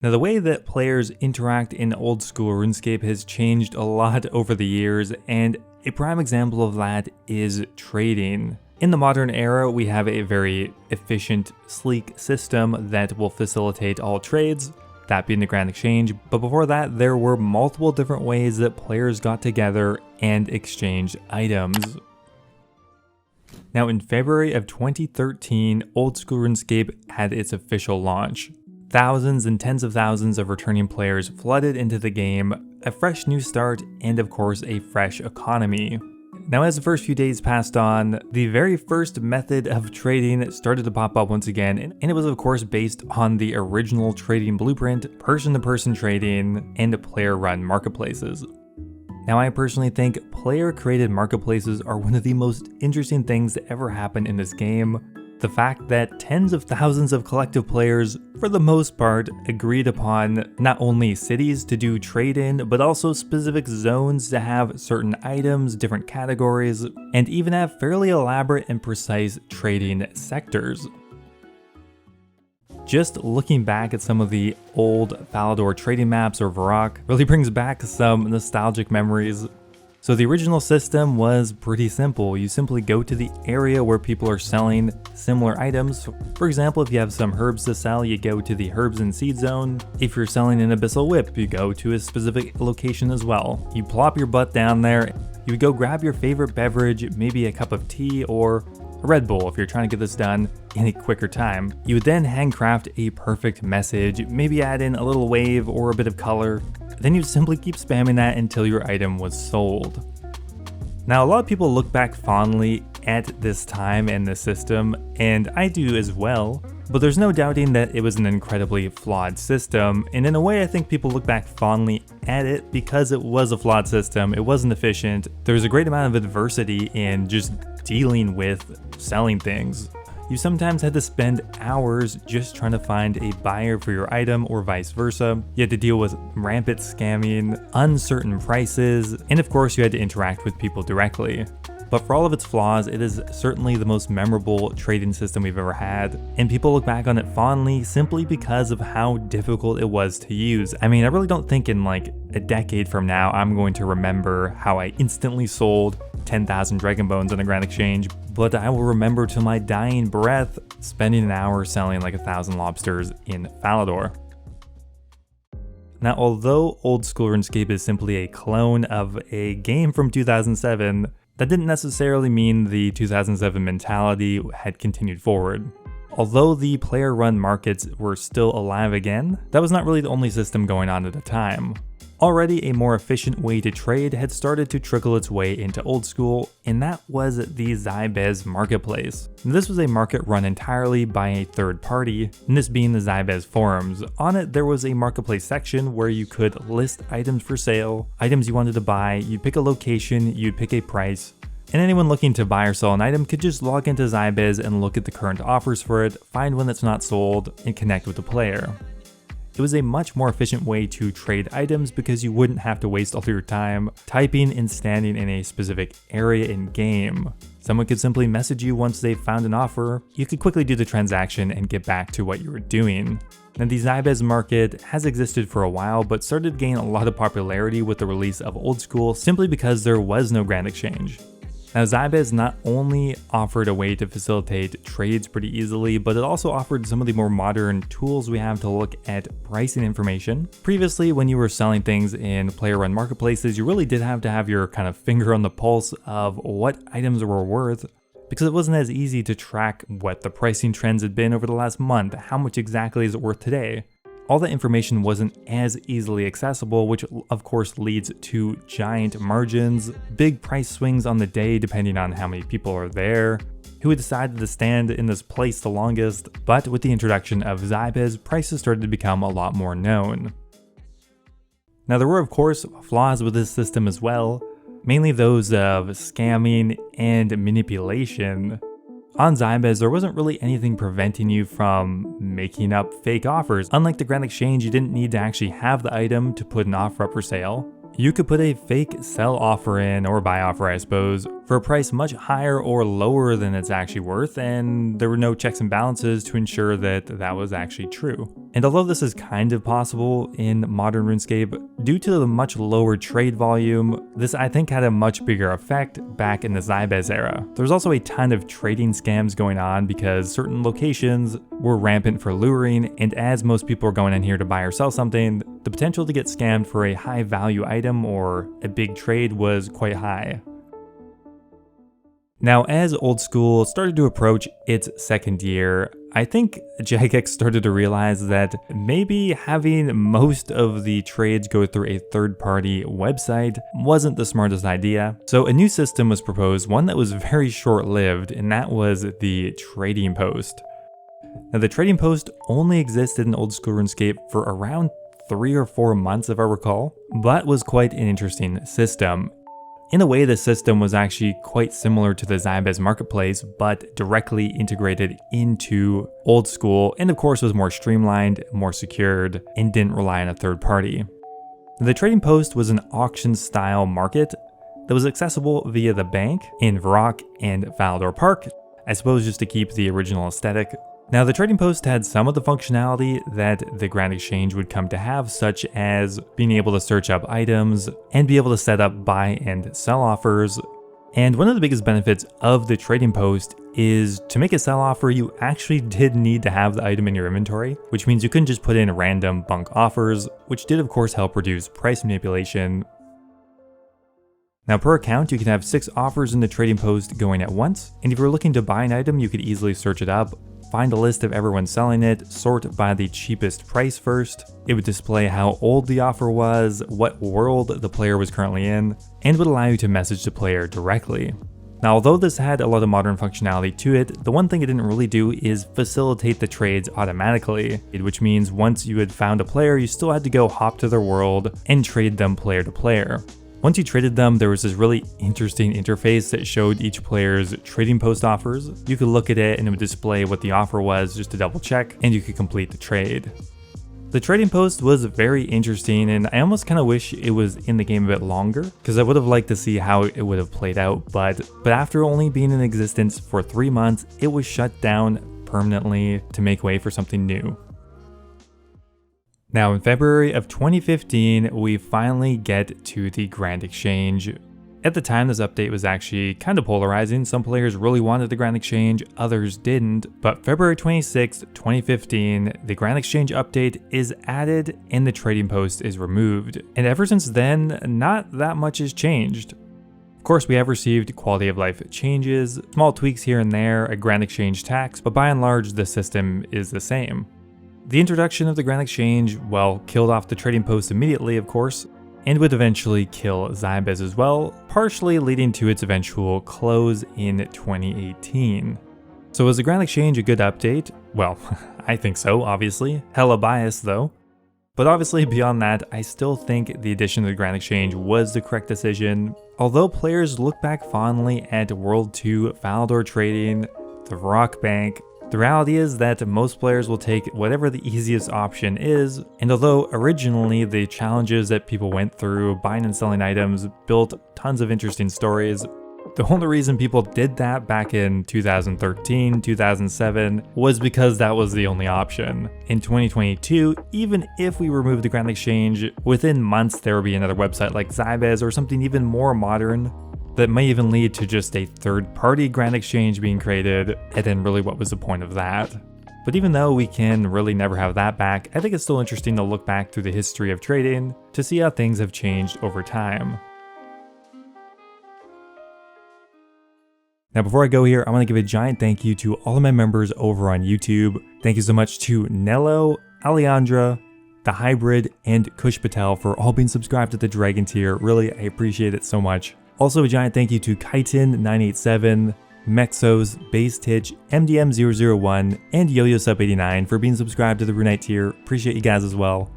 Now, the way that players interact in old school RuneScape has changed a lot over the years, and a prime example of that is trading. In the modern era, we have a very efficient, sleek system that will facilitate all trades, that being the Grand Exchange, but before that, there were multiple different ways that players got together and exchanged items. Now, in February of 2013, Old School RuneScape had its official launch. Thousands and tens of thousands of returning players flooded into the game, a fresh new start, and of course a fresh economy. Now, as the first few days passed on, the very first method of trading started to pop up once again, and it was of course based on the original trading blueprint, person-to-person trading, and player-run marketplaces. Now, I personally think player-created marketplaces are one of the most interesting things that ever happened in this game. The fact that tens of thousands of collective players, for the most part, agreed upon not only cities to do trade in, but also specific zones to have certain items, different categories, and even have fairly elaborate and precise trading sectors. Just looking back at some of the old Falador trading maps or Varrock really brings back some nostalgic memories. So the original system was pretty simple. You simply go to the area where people are selling similar items. For example, if you have some herbs to sell, you go to the herbs and seed zone. If you're selling an abyssal whip, you go to a specific location as well. You plop your butt down there, you would go grab your favorite beverage, maybe a cup of tea or a Red Bull if you're trying to get this done in a quicker time. You would then handcraft a perfect message, maybe add in a little wave or a bit of color. Then you simply keep spamming that until your item was sold. Now, a lot of people look back fondly at this time and this system, and I do as well, but there's no doubting that it was an incredibly flawed system, and in a way I think people look back fondly at it because it was a flawed system, it wasn't efficient, there was a great amount of adversity in just dealing with selling things. You sometimes had to spend hours just trying to find a buyer for your item or vice versa. You had to deal with rampant scamming, uncertain prices, and of course you had to interact with people directly. But for all of its flaws, it is certainly the most memorable trading system we've ever had, and people look back on it fondly simply because of how difficult it was to use. I mean, I really don't think in like a decade from now I'm going to remember how I instantly sold 10,000 Dragon Bones on a Grand Exchange, but I will remember to my dying breath spending an hour selling like 1,000 lobsters in Falador. Now, although Old School RuneScape is simply a clone of a game from 2007, that didn't necessarily mean the 2007 mentality had continued forward. Although the player-run markets were still alive again, that was not really the only system going on at the time. Already a more efficient way to trade had started to trickle its way into Old School, and that was the Zybez marketplace. This was a market run entirely by a third party, and this being the Zybez forums. On it, there was a marketplace section where you could list items for sale, items you wanted to buy, you'd pick a location, you'd pick a price, and anyone looking to buy or sell an item could just log into Zybez and look at the current offers for it, find one that's not sold, and connect with the player. It was a much more efficient way to trade items because you wouldn't have to waste all your time typing and standing in a specific area in game. Someone could simply message you once they found an offer, you could quickly do the transaction and get back to what you were doing. Now, the Zybez market has existed for a while, but started to gain a lot of popularity with the release of Old School simply because there was no Grand Exchange. Now, Zybez not only offered a way to facilitate trades pretty easily, but it also offered some of the more modern tools we have to look at pricing information. Previously, when you were selling things in player-run marketplaces, you really did have to have your kind of finger on the pulse of what items were worth, because it wasn't as easy to track what the pricing trends had been over the last month, how much exactly is it worth today. All that information wasn't as easily accessible, which of course leads to giant margins, big price swings on the day depending on how many people are there, who had decided to stand in this place the longest. But with the introduction of Zybez, prices started to become a lot more known. Now, there were of course flaws with this system as well, mainly those of scamming and manipulation. On Zybez, there wasn't really anything preventing you from making up fake offers. Unlike the Grand Exchange, you didn't need to actually have the item to put an offer up for sale. You could put a fake sell offer in, or buy offer I suppose, for a price much higher or lower than it's actually worth, and there were no checks and balances to ensure that that was actually true. And although this is kind of possible in modern RuneScape, due to the much lower trade volume, this I think had a much bigger effect back in the Zybez era. There was also a ton of trading scams going on because certain locations were rampant for luring, and as most people were going in here to buy or sell something, the potential to get scammed for a high value item or a big trade was quite high. Now, as Old School started to approach its second year, I think Jagex started to realize that maybe having most of the trades go through a third-party website wasn't the smartest idea. So a new system was proposed, one that was very short-lived, and that was the trading post. Now, the trading post only existed in Old School RuneScape for around 3 or 4 months, if I recall, but was quite an interesting system. In a way, the system was actually quite similar to the Zybez marketplace, but directly integrated into Old School, and of course was more streamlined, more secured, and didn't rely on a third party. The trading post was an auction-style market that was accessible via the bank in Varrock and Faerell Park, I suppose just to keep the original aesthetic. Now, the trading post had some of the functionality that the Grand Exchange would come to have, such as being able to search up items and be able to set up buy and sell offers. And one of the biggest benefits of the trading post is to make a sell offer, you actually did need to have the item in your inventory, which means you couldn't just put in random bunk offers, which did of course help reduce price manipulation. Now, per account, you can have 6 offers in the trading post going at once, and if you're looking to buy an item, you could easily search it up, find a list of everyone selling it, sort by the cheapest price first. It would display how old the offer was, what world the player was currently in, and would allow you to message the player directly. Now, although this had a lot of modern functionality to it, the one thing it didn't really do is facilitate the trades automatically, which means once you had found a player, you still had to go hop to their world and trade them player to player. Once you traded them, there was this really interesting interface that showed each player's trading post offers. You could look at it and it would display what the offer was just to double check, and you could complete the trade. The trading post was very interesting, and I almost kind of wish it was in the game a bit longer, because I would have liked to see how it would have played out, but after only being in existence for 3 months, it was shut down permanently to make way for something new. Now, in February of 2015, we finally get to the Grand Exchange. At the time, this update was actually kind of polarizing. Some players really wanted the Grand Exchange, others didn't. But February 26, 2015, the Grand Exchange update is added and the trading post is removed. And ever since then, not that much has changed. Of course, we have received quality of life changes, small tweaks here and there, a Grand Exchange tax, but by and large, the system is the same. The introduction of the Grand Exchange, well, killed off the trading post immediately, of course, and would eventually kill Zybez as well, partially leading to its eventual close in 2018. So was the Grand Exchange a good update? Well, I think so, obviously. Hella biased though. But obviously beyond that, I still think the addition of the Grand Exchange was the correct decision. Although players look back fondly at World 2 Faerell trading, the Varrock Bank, the reality is that most players will take whatever the easiest option is, and although originally the challenges that people went through buying and selling items built tons of interesting stories, the only reason people did that back in 2013, 2007 was because that was the only option. In 2022, even if we remove the Grand Exchange, within months there would be another website like Zybez or something even more modern that may even lead to just a third-party Grand Exchange being created, and then really what was the point of that? But even though we can really never have that back, I think it's still interesting to look back through the history of trading to see how things have changed over time. Now before I go here, I want to give a giant thank you to all of my members over on YouTube. Thank you so much to Nello, Alejandra, The Hybrid, and Kush Patel for all being subscribed to the Dragon tier. Really, I appreciate it so much. Also, a giant thank you to Kaitin987, Mexose, Basetitch, MDM001, and YoYoSub89 for being subscribed to the Runite tier. Appreciate you guys as well.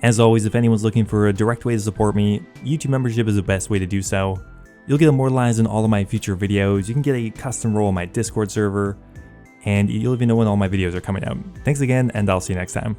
As always, if anyone's looking for a direct way to support me, YouTube membership is the best way to do so. You'll get immortalized in all of my future videos, you can get a custom role in my Discord server, and you'll even know when all my videos are coming out. Thanks again, and I'll see you next time.